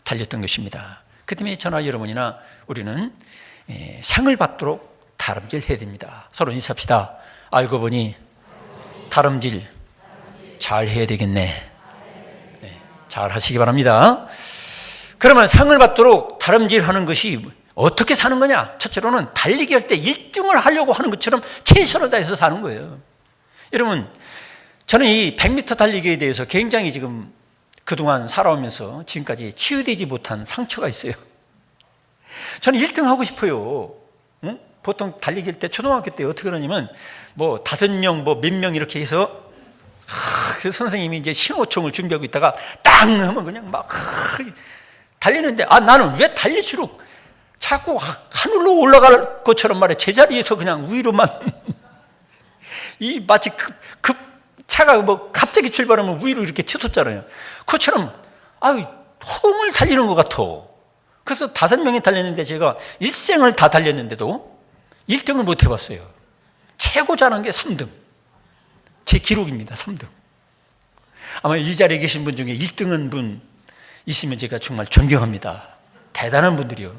달렸던 것입니다. 그 때문에 저나 여러분이나 우리는 상을 받도록 다름질 해야 됩니다. 서로 인사합시다. 알고 보니 다름질 잘 해야 되겠네. 잘 하시기 바랍니다. 그러면 상을 받도록 다름질 하는 것이 어떻게 사는 거냐? 첫째로는 달리기 할 때 1등을 하려고 하는 것처럼 최선을 다해서 사는 거예요. 여러분, 저는 이 100m 달리기에 대해서 굉장히 지금 그동안 살아오면서 지금까지 치유되지 못한 상처가 있어요. 저는 1등 하고 싶어요. 응? 보통 달리기 할 때 초등학교 때 어떻게 그러냐면 뭐 5명 뭐 몇 명 이렇게 해서 그 선생님이 이제 신호총을 준비하고 있다가 땅 하면 그냥 막 달리는데 나는 왜 달릴수록 자꾸 하늘로 올라갈 것처럼 말해 제자리에서 그냥 위로만 이 마치 급 차가 뭐 갑자기 출발하면 위로 이렇게 치솟잖아요. 그것처럼 허공을 달리는 것 같아. 그래서 5명이 달렸는데 제가 일생을 다 달렸는데도 1등을 못 해봤어요. 최고 잘한 게 3등. 제 기록입니다. 3등. 아마 이 자리에 계신 분 중에 1등한 분 있으면 제가 정말 존경합니다. 대단한 분들이요.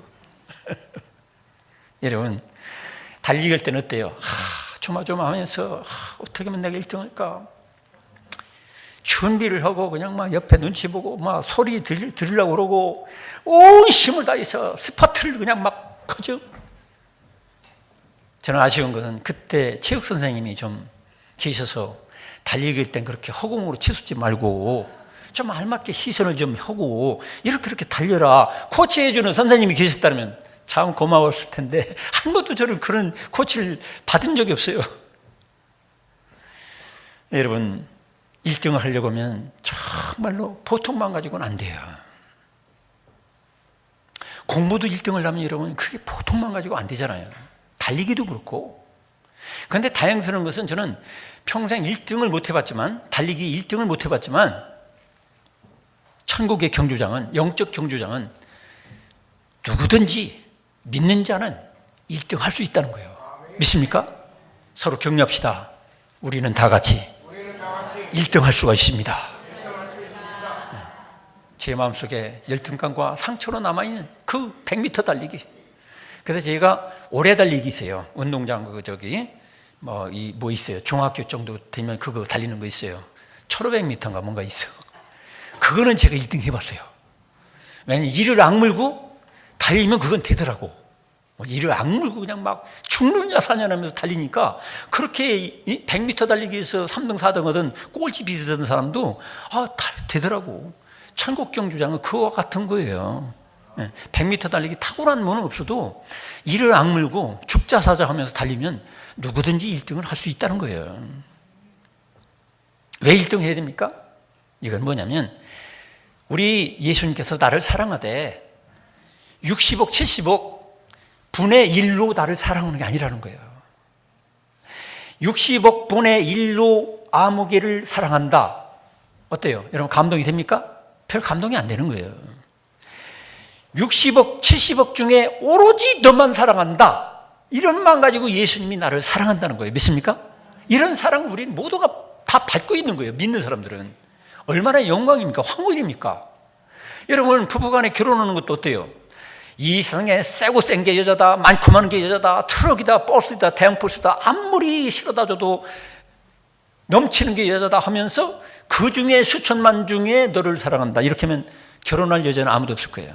여러분, 달리기 할 때는 어때요? 조마조마하면서 어떻게 하면 내가 1등 할까? 준비를 하고 그냥 막 옆에 눈치 보고 막 소리 들으려고 그러고 온 힘을 다해서 스파트를 그냥 막 하죠. 저는 아쉬운 것은 그때 체육 선생님이 좀 계셔서 달리기 할 땐 그렇게 허공으로 치솟지 말고 좀 알맞게 시선을 좀 하고 이렇게 달려라. 코치해주는 선생님이 계셨다면 참 고마웠을 텐데 한 번도 저는 그런 코치를 받은 적이 없어요. 여러분, 1등을 하려고 하면 정말로 보통만 가지고는 안 돼요. 공부도 1등을 하면 여러분 그게 보통만 가지고 안 되잖아요. 달리기도 그렇고. 그런데 다행스러운 것은 저는 평생 1등을 못 해봤지만 달리기 1등을 못 해봤지만 천국의 경주장은 영적 경주장은 누구든지 믿는 자는 1등 할 수 있다는 거예요. 믿습니까? 서로 격려합시다. 우리는 다 같이 1등 할 수가 있습니다. 제 마음속에 열등감과 상처로 남아있는 그 100m 달리기. 그래서 제가 오래 달리기 있어요. 운동장 뭐 있어요. 중학교 정도 되면 그거 달리는 거 있어요. 1500m인가 뭔가 있어. 그거는 제가 1등 해봤어요. 왜냐면 이를 악물고 달리면 그건 되더라고. 이를 악물고 그냥 막 죽느냐 사냐하면서 달리니까 그렇게 100m 달리기에서 3등 4등 하던 꼴찌 비슷한 사람도 되더라고. 천국 경주장은 그와 같은 거예요. 100m 달리기 탁월한 뭐는 없어도 이를 악물고 죽자사자 하면서 달리면 누구든지 1등을 할 수 있다는 거예요. 왜 1등 해야 됩니까? 이건 뭐냐면 우리 예수님께서 나를 사랑하되 60억 70억 분의 1로 나를 사랑하는 게 아니라는 거예요. 60억 분의 1로 아무개를 사랑한다. 어때요? 여러분 감동이 됩니까? 별 감동이 안 되는 거예요. 60억 70억 중에 오로지 너만 사랑한다. 이런 마음 가지고 예수님이 나를 사랑한다는 거예요. 믿습니까? 이런 사랑을 우리는 모두가 다 받고 있는 거예요. 믿는 사람들은. 얼마나 영광입니까? 황홀입니까? 여러분 부부간에 결혼하는 것도 어때요? 이 세상에 세고 센 게 여자다, 많고 많은 게 여자다, 트럭이다, 버스다, 대형버스다, 아무리 실어다 줘도 넘치는 게 여자다 하면서 그 중에 수천만 중에 너를 사랑한다. 이렇게 하면 결혼할 여자는 아무도 없을 거예요.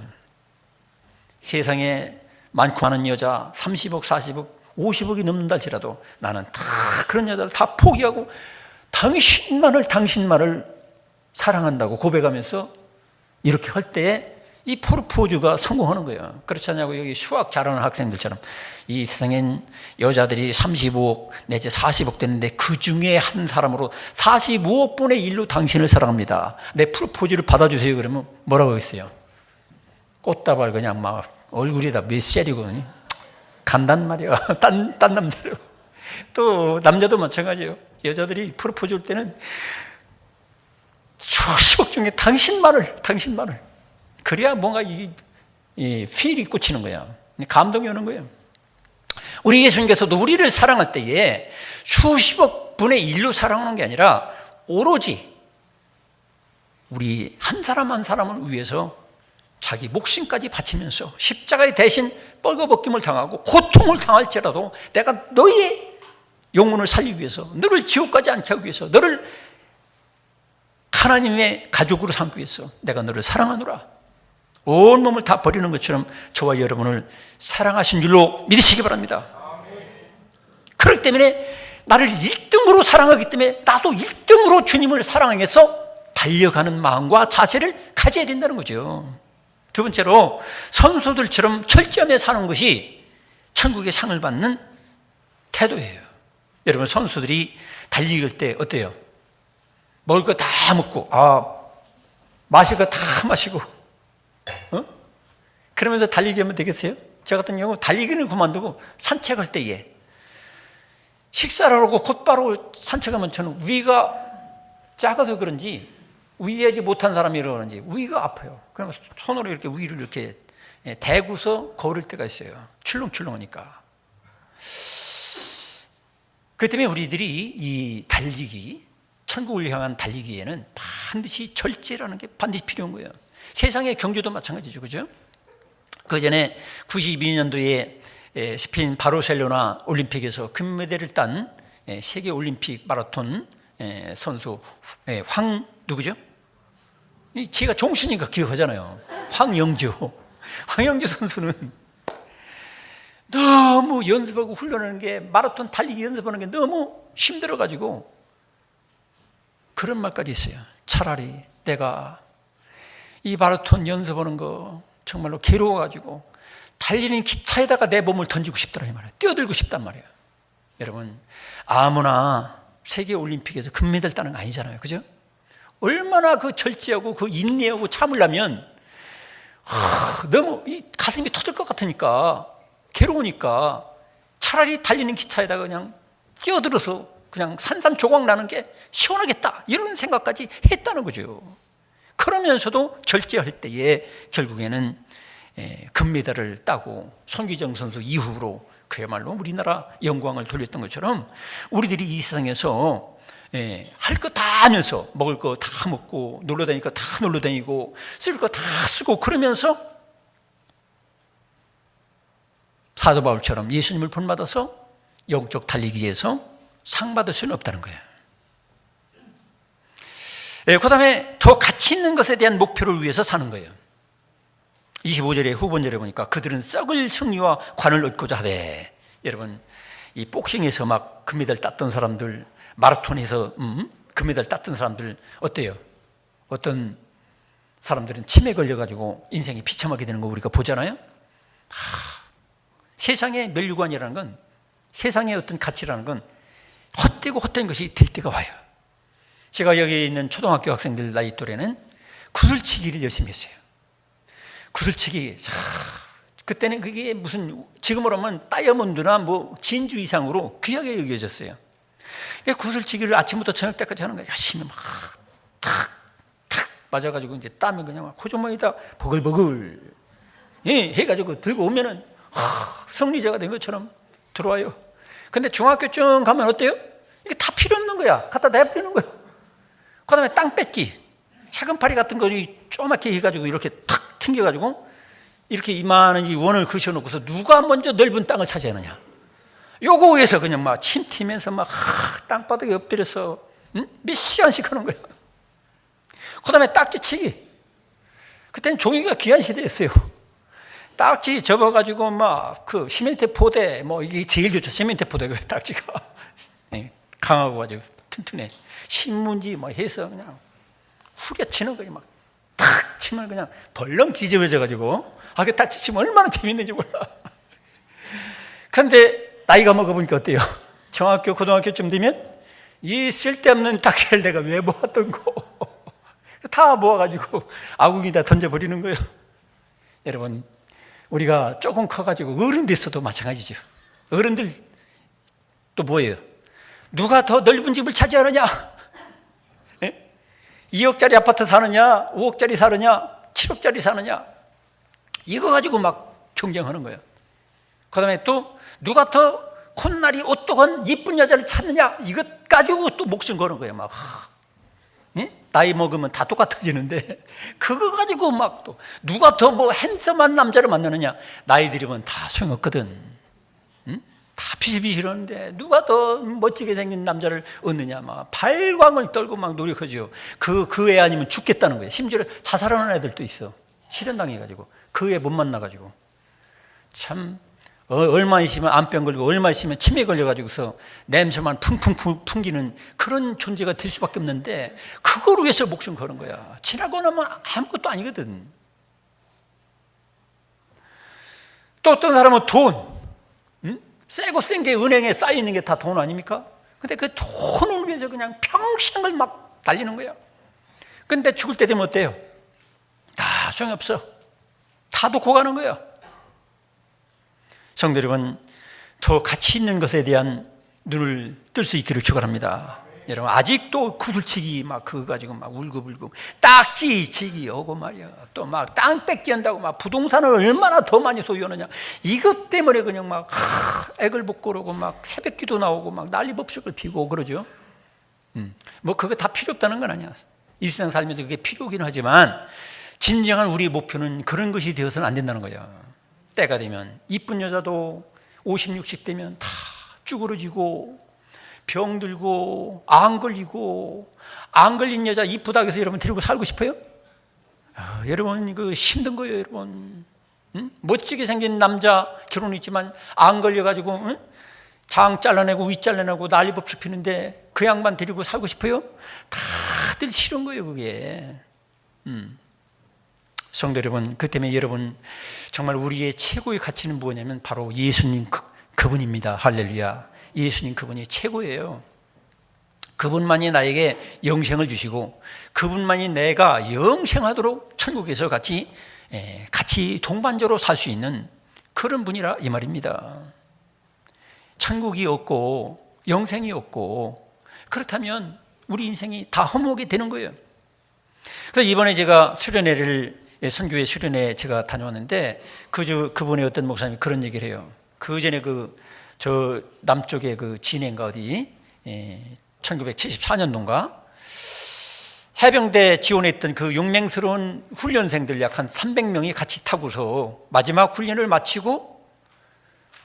세상에 많고 많은 여자 30억, 40억, 50억이 넘는다 할지라도 나는 다 그런 여자를 다 포기하고 당신만을 사랑한다고 고백하면서 이렇게 할 때에 이 프로포즈가 성공하는 거예요. 그렇지 않냐고 여기 수학 잘하는 학생들처럼 이 세상엔 여자들이 35억 내지 40억 되는데 그 중에 한 사람으로 45억 분의 1로 당신을 사랑합니다. 내 프로포즈를 받아주세요. 그러면 뭐라고 하겠어요? 꽃다발 그냥 막 얼굴에다 몇 셀이고 간단 말이야. 딴 남자로. 또 남자도 마찬가지예요. 여자들이 프로포즈 할 때는 수십억 중에 당신만을 그래야 뭔가 이 필이 꽂히는 거야. 감동이 오는 거예요. 우리 예수님께서도 우리를 사랑할 때에 수십억 분의 1로 사랑하는 게 아니라 오로지 우리 한 사람 한 사람을 위해서 자기 목숨까지 바치면서 십자가의 대신 뻘거벗김을 당하고 고통을 당할지라도 내가 너의 영혼을 살리기 위해서, 너를 지옥까지 않게 하기 위해서, 너를 하나님의 가족으로 삼기 위해서 내가 너를 사랑하노라, 온 몸을 다 버리는 것처럼 저와 여러분을 사랑하신 줄로 믿으시기 바랍니다. 그렇기 때문에 나를 1등으로 사랑하기 때문에 나도 1등으로 주님을 사랑하기 위해서 달려가는 마음과 자세를 가져야 된다는 거죠. 두 번째로, 선수들처럼 철저하게 사는 것이 천국의 상을 받는 태도예요. 여러분, 선수들이 달릴 때 어때요? 먹을 거 다 먹고, 마실 거 다 마시고, 그러면서 달리기 하면 되겠어요? 저 같은 경우 달리기는 그만두고 산책할 때에 식사를 하고 곧바로 산책하면 저는 위가 작아서 그런지, 위하지 못한 사람이 그런지 위가 아파요. 그러면 손으로 이렇게 위를 이렇게 대고서 걸을 때가 있어요. 출렁출렁하니까. 그렇기 때문에 우리들이 이 달리기, 천국을 향한 달리기에는 반드시 절제라는 게 반드시 필요한 거예요. 세상의 경주도 마찬가지죠. 그죠? 그 전에 92년도에 스페인 바르셀로나 올림픽에서 금메달을 딴 세계 올림픽 마라톤 선수 누구죠? 지가 종신이니까 기억하잖아요. 황영조 선수는 너무 연습하고 훈련하는 게, 마라톤 달리기 연습하는 게 너무 힘들어가지고 그런 말까지 있어요. 차라리 내가 이 마라톤 연습하는 거 정말로 괴로워가지고 달리는 기차에다가 내 몸을 던지고 싶더라, 이 말이에요. 뛰어들고 싶단 말이에요. 여러분, 아무나 세계 올림픽에서 금메달 따는 거 아니잖아요. 그죠? 얼마나 그 절제하고 그 인내하고 참으려면 너무 이 가슴이 터질 것 같으니까, 괴로우니까 차라리 달리는 기차에다가 그냥 뛰어들어서 그냥 산산조각 나는 게 시원하겠다, 이런 생각까지 했다는 거죠. 그러면서도 절제할 때에 결국에는 금메달을 따고 손기정 선수 이후로 그야말로 우리나라 영광을 돌렸던 것처럼, 우리들이 이 세상에서 할 거 다 하면서, 먹을 거 다 먹고, 놀러 다닐 거 다 놀러 다니고, 쓸 거 다 쓰고, 그러면서 사도 바울처럼 예수님을 본받아서 영적 달리기에서 상 받을 수는 없다는 거예요. 그 다음에 더 가치 있는 것에 대한 목표를 위해서 사는 거예요. 25절에 후반절에 보니까 그들은 썩을 승리와 관을 얻고자 하되. 여러분, 이 복싱에서 막 금메달 땄던 사람들, 마라톤에서 금메달 땄던 사람들 어때요? 어떤 사람들은 치매 걸려가지고 인생이 비참하게 되는 거 우리가 보잖아요. 세상의 멸류관이라는 건, 세상의 어떤 가치라는 건 헛되고 헛된 것이 될 때가 와요. 제가 여기 있는 초등학교 학생들 나이 또래는 구슬치기를 열심히 했어요. 구슬치기, 그때는 그게 무슨, 지금으로 하면 다이아몬드나 뭐 진주 이상으로 귀하게 여겨졌어요. 구슬치기를 아침부터 저녁 때까지 하는 거예요. 열심히 막 탁 맞아가지고 이제 땀이 그냥 막 호주머니다 버글버글 해가지고 들고 오면은 승리자가 된 것처럼 들어와요. 근데 중학교쯤 가면 어때요? 이게 다 필요 없는 거야. 갖다 내버리는 거야. 그 다음에 땅 뺏기, 사금파리 같은 거 조그맣게 해가지고 이렇게 탁 튕겨가지고 이렇게 이만한 이 원을 그셔놓고서 누가 먼저 넓은 땅을 차지하느냐, 요거 위해서 그냥 막 침 튀면서 막 땅바닥에 엎드려서 몇 시간씩 하는 거야. 그 다음에 딱지치기. 그때는 종이가 귀한 시대였어요. 딱지 접어가지고 막 그 시멘트 포대, 뭐 이게 제일 좋죠. 시멘트 포대가 딱지가 강하고 가지고 튼튼해. 신문지 뭐 해서 그냥 후려치는 거예요. 막 탁 치면 그냥 벌렁 뒤집어져가지고, 그 딱지 치면 얼마나 재밌는지 몰라. 근데 나이가 먹어보니까 어때요? 중학교, 고등학교쯤 되면 이 쓸데없는 딱지를 내가 왜 모았던 거 다 모아가지고 아궁이다 던져버리는 거예요. 여러분, 우리가 조금 커가지고 어른 됐어도 마찬가지죠. 어른들 또 뭐예요? 누가 더 넓은 집을 차지하느냐? 2억짜리 아파트 사느냐, 5억짜리 사느냐, 7억짜리 사느냐, 이거 가지고 막 경쟁하는 거예요. 그 다음에 또 누가 더 콧날이 오똑한 이쁜 여자를 찾느냐, 이것 가지고 또 목숨 거는 거예요. 막 나이 먹으면 다 똑같아지는데 그거 가지고 막 또 누가 더 뭐 핸섬한 남자를 만나느냐. 나이 들으면 다 소용없거든. 응? 다 비실비실하는데 누가 더 멋지게 생긴 남자를 얻느냐. 막 발광을 떨고 막 노력하죠. 그 애 아니면 죽겠다는 거예요. 심지어 자살하는 애들도 있어. 실현당해가지고 그 애 못 만나가지고. 참 얼마 있으면 암병 걸리고 얼마 있으면 치매 걸려가지고서 냄새만 풍풍 풍기는 그런 존재가 될 수밖에 없는데 그걸 위해서 목숨 거는 거야. 지나고 나면 아무것도 아니거든. 또 어떤 사람은 돈, 세고 센 게 은행에 쌓여있는 게 다 돈 아닙니까? 근데 그 돈을 위해서 그냥 평생을 막 달리는 거야. 근데 죽을 때 되면 어때요? 다 소용없어. 다 놓고 가는 거야. 성도 여러분, 더 가치 있는 것에 대한 눈을 뜰 수 있기를 축원합니다. 여러분, 아직도 구슬치기 막 그거 가지고 막 울고불고 딱지치기 하고 말이야. 또 막 땅 뺏기 한다고 막 부동산을 얼마나 더 많이 소유하느냐. 이것 때문에 그냥 막 애걸복걸하고 막 새벽기도 나오고 막 난리법석을 피우고 그러죠. 뭐 그거 다 필요 없다는 건 아니야. 일상 살면서 그게 필요하긴 하지만 진정한 우리의 목표는 그런 것이 되어서는 안 된다는 거야. 때가 되면 이쁜 여자도 50, 60 되면 다 쭈그러지고 병들고 안 걸리고, 안 걸린 여자 이쁘다고 해서 여러분 데리고 살고 싶어요? 여러분 그 힘든 거예요. 여러분 멋지게 생긴 남자 결혼했지만 안 걸려가지고 장 잘라내고 위 잘라내고 난리법석 피는데 그 양반 데리고 살고 싶어요? 다들 싫은 거예요 그게. 성도 여러분, 그 때문에 여러분 정말 우리의 최고의 가치는 뭐냐면 바로 예수님 그분입니다. 할렐루야. 예수님 그분이 최고예요. 그분만이 나에게 영생을 주시고 그분만이 내가 영생하도록 천국에서 같이 동반자로 살 수 있는 그런 분이라 이 말입니다. 천국이 없고 영생이 없고 그렇다면 우리 인생이 다 허무하게 되는 거예요. 그래서 이번에 제가 선교회 수련회 제가 다녀왔는데 그분의 어떤 목사님이 그런 얘기를 해요. 그 전에 저 남쪽에 그 진해인가 어디 1974년도인가 해병대 지원했던 그 용맹스러운 훈련생들 약 한 300명이 같이 타고서 마지막 훈련을 마치고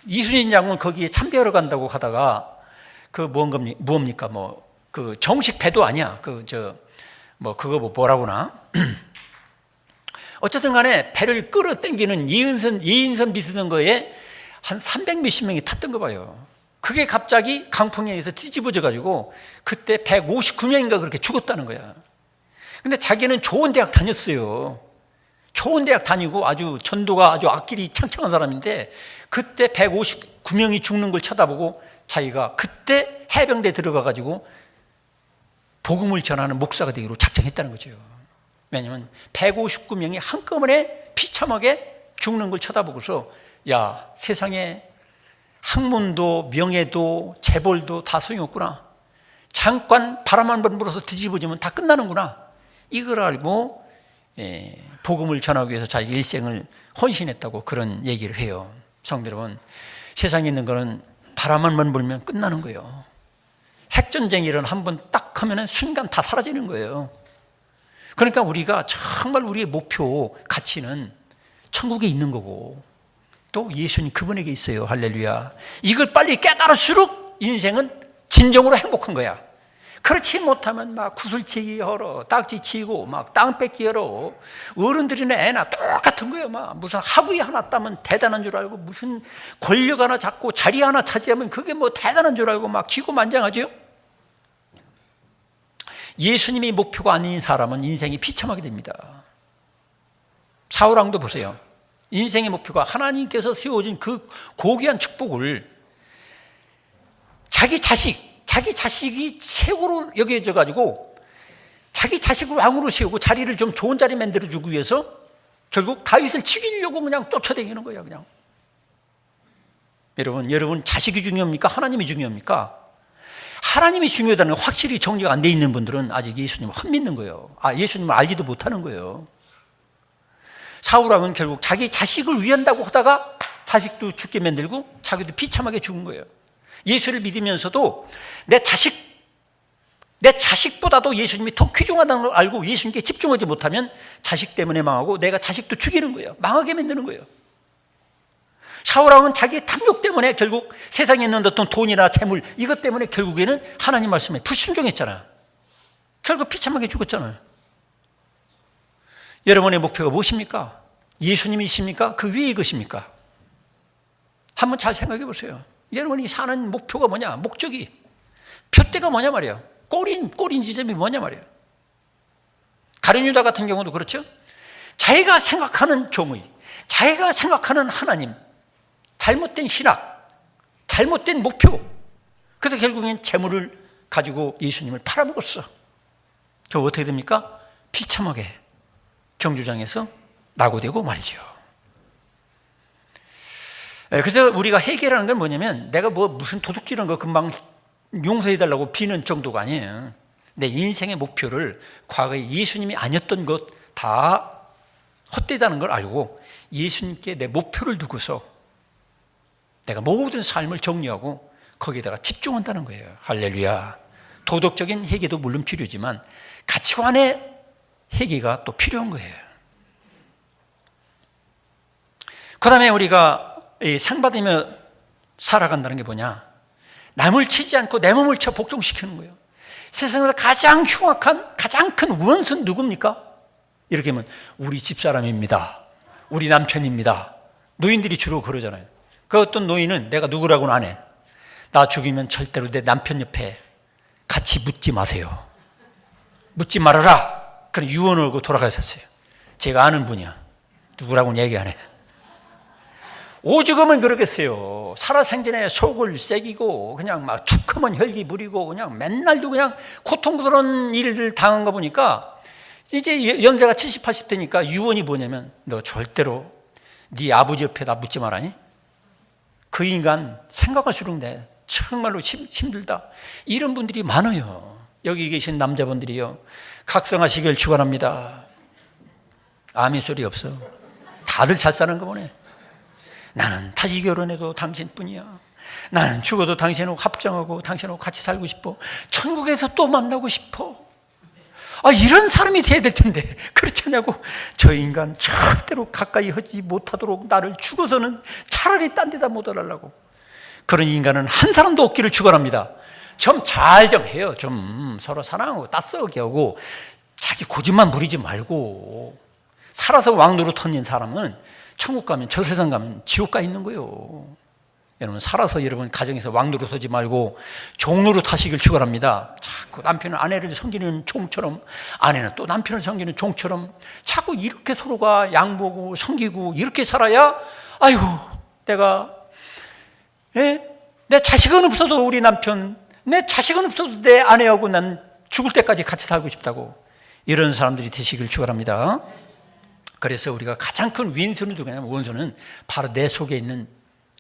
이순신 장군 거기에 참배하러 간다고 하다가 그 뭡니까 그 정식 배도 아니야. 그거 뭐라고나 어쨌든 간에 배를 끌어당기는 예인선 비슷한 거에 한 300 몇십 명이 탔던 거 봐요. 그게 갑자기 강풍에 의해서 뒤집어져 가지고 그때 159명인가 그렇게 죽었다는 거야. 근데 자기는 좋은 대학 다녔어요. 좋은 대학 다니고 아주 전도가 아주 앞길이 창창한 사람인데 그때 159명이 죽는 걸 쳐다보고 자기가 그때 해병대 들어가 가지고 복음을 전하는 목사가 되기로 작정했다는 거죠. 왜냐하면 159명이 한꺼번에 비참하게 죽는 걸 쳐다보고서 야, 세상에 학문도 명예도 재벌도 다 소용없구나. 잠깐 바람 한 번 불어서 뒤집어지면 다 끝나는구나. 이걸 알고 복음을 전하기 위해서 자기 일생을 헌신했다고 그런 얘기를 해요. 성도 여러분, 세상에 있는 거는 바람 한 번 불면 끝나는 거예요. 핵전쟁 한 번 딱 하면 순간 다 사라지는 거예요. 그러니까 우리가 정말 우리의 목표 가치는 천국에 있는 거고 또 예수님 그분에게 있어요. 할렐루야. 이걸 빨리 깨달을수록 인생은 진정으로 행복한 거야. 그렇지 못하면 막 구슬치기 하러 딱지치고 막 땅 뺏기 하러 어른들이나 애나 똑같은 거예요. 막 무슨 학위 하나 따면 대단한 줄 알고 무슨 권력 하나 잡고 자리 하나 차지하면 그게 뭐 대단한 줄 알고 막 기고만장하죠. 예수님이 목표가 아닌 사람은 인생이 비참하게 됩니다. 사울왕도 보세요. 인생의 목표가 하나님께서 세워진 그 고귀한 축복을 자기 자식이 최고로 여겨져 가지고 자기 자식을 왕으로 세우고 자리를 좀 좋은 자리 만들어주기 위해서 결국 다윗을 죽이려고 그냥 쫓아다니는 거예요. 그냥. 여러분 자식이 중요합니까? 하나님이 중요합니까? 하나님이 중요하다는 건 확실히 정리가 안 돼 있는 분들은 아직 예수님을 못 믿는 거예요. 예수님을 알지도 못하는 거예요. 사울왕은 결국 자기 자식을 위한다고 하다가 자식도 죽게 만들고 자기도 비참하게 죽은 거예요. 예수를 믿으면서도 내 자식 내 자식보다도 예수님이 더 귀중하다는 걸 알고 예수님께 집중하지 못하면 자식 때문에 망하고 내가 자식도 죽이는 거예요. 망하게 만드는 거예요. 사울왕은 자기의 탐욕 때문에 결국 세상에 있는 어떤 돈이나 재물 이것 때문에 결국에는 하나님 말씀에 불순종했잖아요. 결국 비참하게 죽었잖아요. 여러분의 목표가 무엇입니까? 예수님이십니까? 그 위에 이것입니까? 한번 잘 생각해 보세요. 여러분이 사는 목표가 뭐냐? 목적이 표대가 뭐냐 말이에요. 꼬린 지점이 뭐냐 말이에요. 가룟 유다 같은 경우도 그렇죠. 자기가 생각하는 정의, 자기가 생각하는 하나님, 잘못된 신학, 잘못된 목표. 그래서 결국엔 재물을 가지고 예수님을 팔아먹었어. 저 어떻게 됩니까? 비참하게 경주장에서 낙오되고 말죠. 그래서 우리가 해결하는 건 뭐냐면 내가 무슨 도둑질한 거 금방 용서해달라고 비는 정도가 아니에요. 내 인생의 목표를 과거에 예수님이 아니었던 것 다 헛되다는 걸 알고 예수님께 내 목표를 두고서 내가 모든 삶을 정리하고 거기에다가 집중한다는 거예요. 할렐루야. 도덕적인 회개도 물론 필요지만 가치관의 회개가 또 필요한 거예요. 그 다음에 우리가 상 받으며 살아간다는 게 뭐냐? 남을 치지 않고 내 몸을 쳐 복종시키는 거예요. 세상에서 가장 흉악한 가장 큰 원수는 누굽니까? 이렇게 하면 우리 집사람입니다. 우리 남편입니다. 노인들이 주로 그러잖아요. 그 어떤 노인은 내가 누구라고는 안 해. 나 죽이면 절대로 내 남편 옆에 같이 묻지 마세요. 묻지 말아라. 그럼 유언을 하고 돌아가셨어요. 제가 아는 분이야. 누구라고는 얘기 안 해. 오죽하면 그러겠어요. 살아생전에 속을 새기고 그냥 막 툭하면 혈기 부리고 그냥 맨날도 그냥 고통스러운 일을 당한 거 보니까 이제 연세가 70, 80대니까 유언이 뭐냐면 너 절대로 네 아버지 옆에 나 묻지 말아니? 그 인간 생각할수록 내 정말로 힘들다. 이런 분들이 많아요. 여기 계신 남자분들이요. 각성하시길 축원합니다. 아멘 소리 없어. 다들 잘 사는 거 보네. 나는 다시 결혼해도 당신뿐이야. 나는 죽어도 당신하고 합장하고 당신하고 같이 살고 싶어. 천국에서 또 만나고 싶어. 이런 사람이 돼야 될 텐데 그렇지 않냐고. 저 인간 절대로 가까이 하지 못하도록 나를 죽어서는 차라리 딴 데다 못 하려고. 그런 인간은 한 사람도 없기를 축원합니다. 좀 잘 좀 해요. 좀 서로 사랑하고 따스하게 하고 자기 고집만 부리지 말고. 살아서 왕노릇 하는 사람은 천국 가면 저 세상 가면 지옥 가 있는 거예요. 여러분 살아서 여러분 가정에서 왕노릇 하지 말고 종노릇 하시길 축원합니다. 자꾸 남편은 아내를 섬기는 종처럼 아내는 또 남편을 섬기는 종처럼 자꾸 이렇게 서로가 양보하고 섬기고 이렇게 살아야 아이고 내가 내 자식은 없어도 우리 남편, 내 자식은 없어도 내 아내하고 난 죽을 때까지 같이 살고 싶다고 이런 사람들이 되시길 축원합니다. 그래서 우리가 가장 큰 윈수는 누구냐면 원수는 바로 내 속에 있는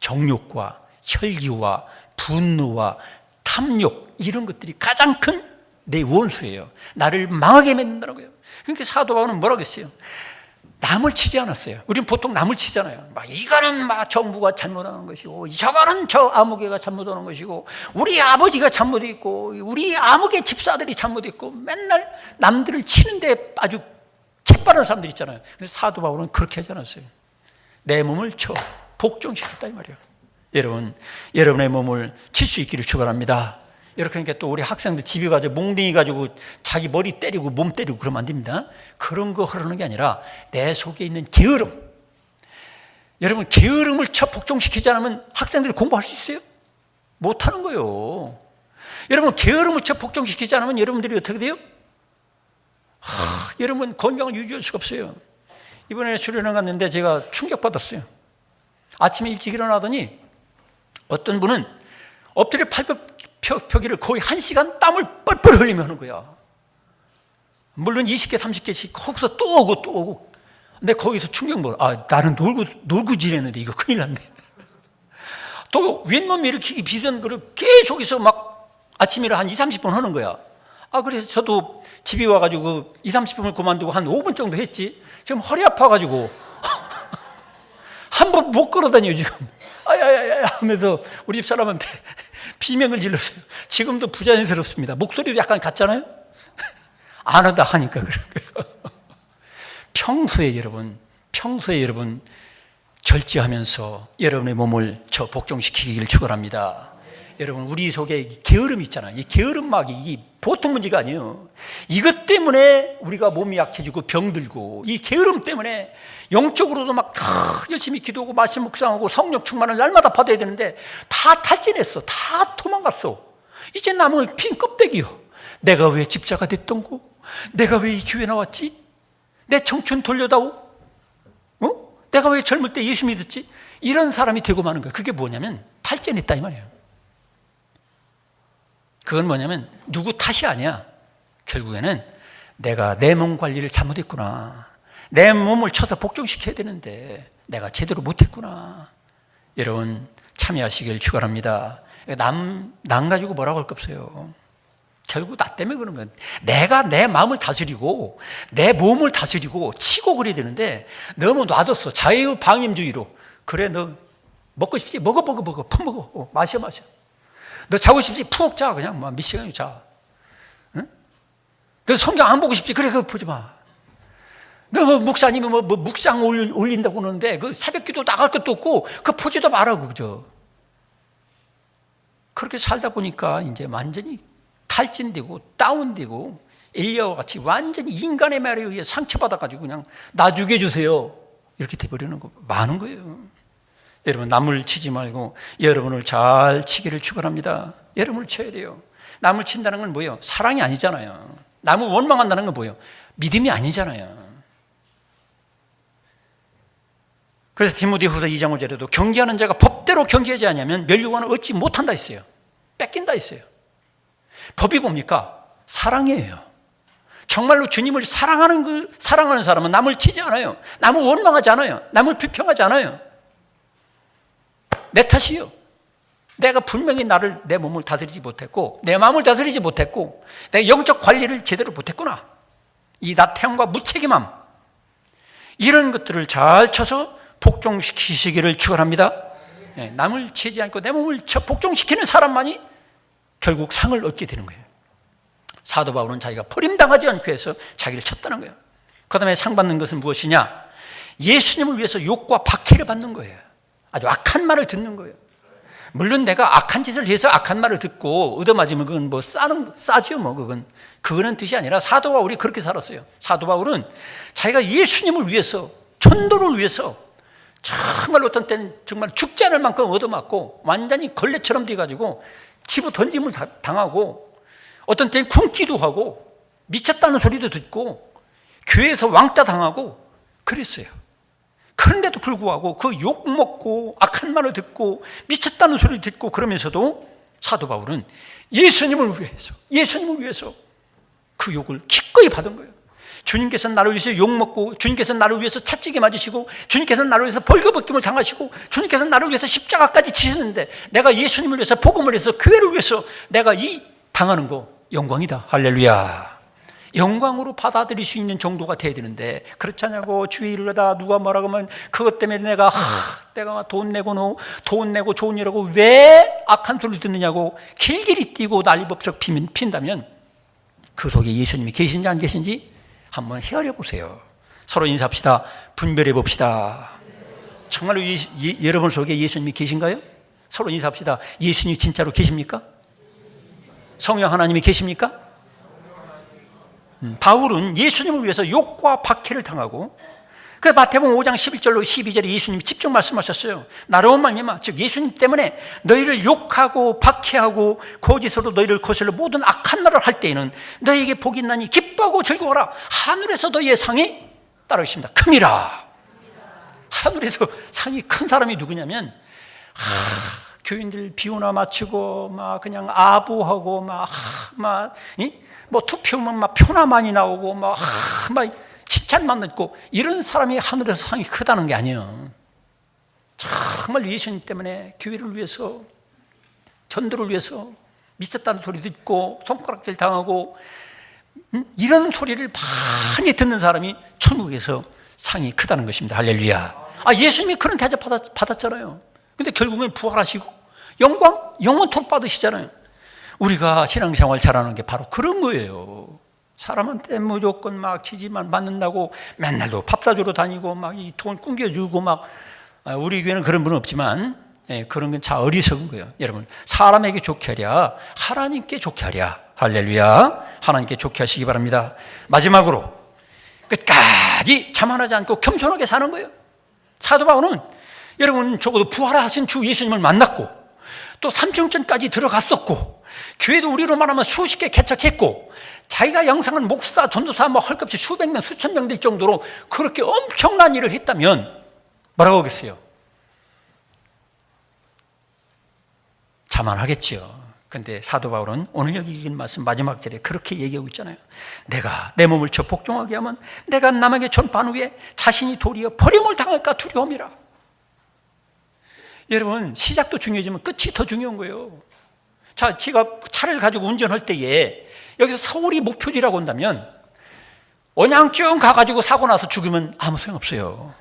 정욕과 혈기와 분노와 탐욕 이런 것들이 가장 큰 내 원수예요. 나를 망하게 만든다는 거예요. 그러니까 사도 바울은 뭐라고 했어요? 남을 치지 않았어요. 우리는 보통 남을 치잖아요. 이거는 정부가 잘못하는 것이고 저거는 저 아무개가 잘못하는 것이고 우리 아버지가 잘못했고 우리 아무개 집사들이 잘못했고 맨날 남들을 치는데 아주 재빠른 사람들 있잖아요. 그래서 사도 바울은 그렇게 하지 않았어요. 내 몸을 쳐 복종시켰다 이 말이에요. 여러분, 여러분의 몸을 칠 수 있기를 축원합니다. 이렇게 하니까 또 우리 학생들 집에 가서 몽둥이 가지고 자기 머리 때리고 몸 때리고 그러면 안 됩니다. 그런 거 하려는 게 아니라 내 속에 있는 게으름. 여러분 게으름을 쳐 복종시키지 않으면 학생들이 공부할 수 있어요? 못하는 거예요. 여러분 게으름을 쳐 복종시키지 않으면 여러분들이 어떻게 돼요? 여러분 건강을 유지할 수가 없어요. 이번에 수련회 갔는데 제가 충격받았어요. 아침에 일찍 일어나더니 어떤 분은 엎드려 팔굽혀펴기를 거의 1시간 땀을 뻘뻘 흘리며 하는 거야. 물론 20개 30개씩 거기서 또 오고 근데 거기서 충격 먹어. 나는 놀고 지냈는데 이거 큰일 났네. 또 윗몸 일으키기 비슷한 거를 계속해서 막 아침에 한 20-30분 하는 거야. 그래서 저도 집에 와가지고 20-30분을 그만두고 한 5분 정도 했지. 지금 허리 아파가지고 한 번 못 걸어다녀요 지금. 아야야야 하면서 우리 집 사람한테 비명을 질렀어요. 지금도 부자연스럽습니다. 목소리도 약간 같잖아요. 안 한다 하니까 그런 거예요. 평소에 여러분 절제하면서 여러분의 몸을 저 복종시키기를 축원합니다. 여러분, 우리 속에 게으름이 있잖아요. 이 게으름막이 이게 보통 문제가 아니에요. 이것 때문에 우리가 몸이 약해지고 병들고, 이 게으름 때문에 영적으로도 막 열심히 기도하고 말씀 묵상하고 성령 충만을 날마다 받아야 되는데 다 탈진했어. 다 도망갔어. 이제 남은 빈 껍데기요. 내가 왜 집사가 됐던 거? 내가 왜 이 교회 나왔지? 내 청춘 돌려다오? 내가 왜 젊을 때 예수 믿었지? 이런 사람이 되고 마는 거예요. 그게 뭐냐면 탈진했다 이 말이에요. 그건 뭐냐면 누구 탓이 아니야. 결국에는 내가 내 몸 관리를 잘못했구나. 내 몸을 쳐서 복종시켜야 되는데 내가 제대로 못했구나. 여러분, 참여하시길 축원합니다. 남 가지고 뭐라고 할 거 없어요. 결국 나 때문에 그런 거야. 내가 내 마음을 다스리고 내 몸을 다스리고 치고 그래야 되는데 너무 놔뒀어. 자유방임주의로. 그래, 너 먹고 싶지? 먹어 퍼먹어. 마셔. 너 자고 싶지? 푹 자. 그냥 몇 시간이면 자. 응? 너 성경 안 보고 싶지? 그래, 그거 보지 마. 너 목사님이 묵상 올린다고 그러는데 그 새벽 기도 나갈 것도 없고 그거 보지도 말라고, 그죠? 그렇게 살다 보니까 이제 완전히 탈진되고 다운되고 엘리야와 같이 완전히 인간의 말에 의해 상처받아가지고 그냥 나 죽여주세요 이렇게 돼버리는 거 많은 거예요. 여러분, 남을 치지 말고 여러분을 잘 치기를 축원합니다. 여러분을 쳐야 돼요. 남을 친다는 건 뭐예요? 사랑이 아니잖아요. 남을 원망한다는 건 뭐예요? 믿음이 아니잖아요. 그래서 디모데후서 2장 5절에도 경계하는 자가 법대로 경계하지 않으면 멸류관을 얻지 못한다 했어요. 뺏긴다 했어요. 법이 뭡니까? 사랑이에요. 정말로 주님을 사랑하는 사람은 남을 치지 않아요. 남을 원망하지 않아요. 남을 비평하지 않아요. 내 탓이요. 내가 분명히 내 몸을 다스리지 못했고 내 마음을 다스리지 못했고 내가 영적 관리를 제대로 못했구나. 이 나태함과 무책임함, 이런 것들을 잘 쳐서 복종시키시기를 축원합니다. 남을 치지 않고 내 몸을 복종시키는 사람만이 결국 상을 얻게 되는 거예요. 사도 바울은 자기가 버림당하지 않기 위해서 자기를 쳤다는 거예요. 그 다음에 상 받는 것은 무엇이냐? 예수님을 위해서 욕과 박해를 받는 거예요. 아주 악한 말을 듣는 거예요. 물론 내가 악한 짓을 해서 악한 말을 듣고 얻어맞으면 그건 뭐 싸죠. 그거는 뜻이 아니라 사도 바울이 그렇게 살았어요. 사도 바울은 자기가 예수님을 위해서, 전도를 위해서 정말 어떤 때는 정말 죽지 않을 만큼 얻어맞고 완전히 걸레처럼 돼가지고 집어 던짐을 당하고 어떤 때는 굶기도 하고 미쳤다는 소리도 듣고 교회에서 왕따 당하고 그랬어요. 그런데도 불구하고 그 욕 먹고 악한 말을 듣고 미쳤다는 소리를 듣고 그러면서도 사도 바울은 예수님을 위해서 그 욕을 기꺼이 받은 거예요. 주님께서는 나를 위해서 욕 먹고, 주님께서는 나를 위해서 채찍에 맞으시고, 주님께서는 나를 위해서 벌거벗김을 당하시고, 주님께서는 나를 위해서 십자가까지 지셨는데 내가 예수님을 위해서, 복음을 위해서, 교회를 위해서 내가 이 당하는 거 영광이다. 할렐루야. 영광으로 받아들일 수 있는 정도가 돼야 되는데 그렇지 않냐고. 주의 이르다 누가 뭐라고 하면 그것 때문에 내가 돈 내고 좋은 일하고 왜 악한 소리를 듣느냐고 길길이 뛰고 난리법석 핀다면 그 속에 예수님이 계신지 안 계신지 한번 헤아려 보세요. 서로 인사합시다. 분별해 봅시다. 정말로 여러분 속에 예수님이 계신가요? 서로 인사합시다. 예수님이 진짜로 계십니까? 성령 하나님이 계십니까? 바울은 예수님을 위해서 욕과 박해를 당하고, 그 마태복음 5장 11절로 12절에 예수님이 직접 말씀하셨어요. 나로 말미암아, 즉 예수님 때문에 너희를 욕하고 박해하고 거짓으로 너희를 거슬러 모든 악한 말을 할 때에는 너희에게 복이 있나니 기뻐하고 즐거워라. 하늘에서 너희의 상이 따르 있습니다. 큼이라. 하늘에서 상이 큰 사람이 누구냐면 교인들 비유나 맞추고 막 그냥 아부하고 뭐 투표면 막 표나 많이 나오고 막 칭찬만 듣고 이런 사람이 하늘에서 상이 크다는 게 아니에요. 정말 예수님 때문에 교회를 위해서, 전도를 위해서 미쳤다는 소리 듣고 손가락질 당하고 이런 소리를 많이 듣는 사람이 천국에서 상이 크다는 것입니다. 할렐루야. 예수님이 그런 대접 받았잖아요. 근데 결국엔 부활하시고 영원토록 받으시잖아요. 우리가 신앙생활 잘하는 게 바로 그런 거예요. 사람한테 무조건 막 지지만 받는다고 맨날도 밥 사주러 다니고 막 이 돈 꿍겨주고 막, 우리 교회는 그런 분은 없지만, 그런 건 다 어리석은 거예요. 여러분, 사람에게 좋게 하랴 하나님께 좋게 하랴. 할렐루야. 하나님께 좋게 하시기 바랍니다. 마지막으로 끝까지 자만하지 않고 겸손하게 사는 거예요. 사도 바울은 여러분 적어도 부활하신 주 예수님을 만났고 또 삼층전까지 들어갔었고 교회도 우리로 말하면 수십 개 개척했고 자기가 영상은 목사, 전도사 뭐 할 것 없이 수백 명, 수천 명 될 정도로 그렇게 엄청난 일을 했다면 뭐라고 하겠어요? 자만하겠지요. 근데 사도 바울은 오늘 여기 읽은 말씀 마지막 절에 그렇게 얘기하고 있잖아요. 내가 내 몸을 저 복종하게 하면 내가 남에게 전파한 후에 자신이 도리어 버림을 당할까 두려움이라. 여러분, 시작도 중요하지만 끝이 더 중요한 거예요. 자, 제가 차를 가지고 운전할 때에 여기서 서울이 목표지라고 한다면 원양쭉 가가지고 사고 나서 죽으면 아무 소용없어요.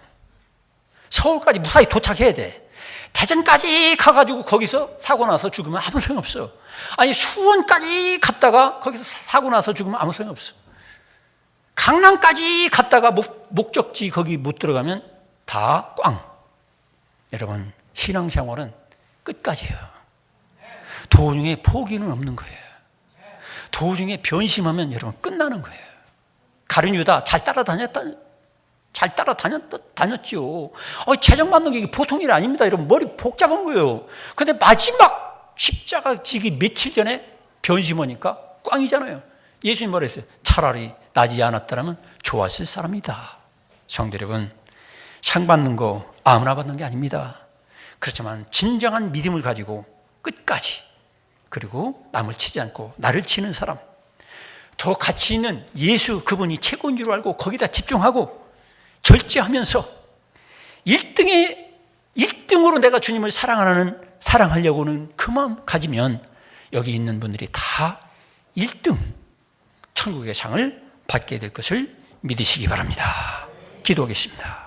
서울까지 무사히 도착해야 돼. 대전까지 가가지고 거기서 사고 나서 죽으면 아무 소용없어. 아니, 수원까지 갔다가 거기서 사고 나서 죽으면 아무 소용없어. 강남까지 갔다가 목적지 거기 못 들어가면 다 꽝. 여러분, 신앙생활은 끝까지예요. 도중에 포기는 없는 거예요. 도중에 변심하면 여러분 끝나는 거예요. 가룟 유다 잘 따라다녔죠. 재정 받는 게 보통 일이 아닙니다. 여러분, 머리 복잡한 거예요. 근데 마지막 십자가 지기 며칠 전에 변심하니까 꽝이잖아요. 예수님 뭐라 했어요? 차라리 나지 않았더라면 좋았을 사람이다. 성도 여러분, 상 받는 거 아무나 받는 게 아닙니다. 그렇지만 진정한 믿음을 가지고 끝까지, 그리고 남을 치지 않고 나를 치는 사람, 더 가치 있는 예수 그분이 최고인 줄 알고 거기다 집중하고 절제하면서 1등으로 내가 주님을 사랑하려고는 그 마음 가지면 여기 있는 분들이 다 1등 천국의 상을 받게 될 것을 믿으시기 바랍니다. 기도하겠습니다.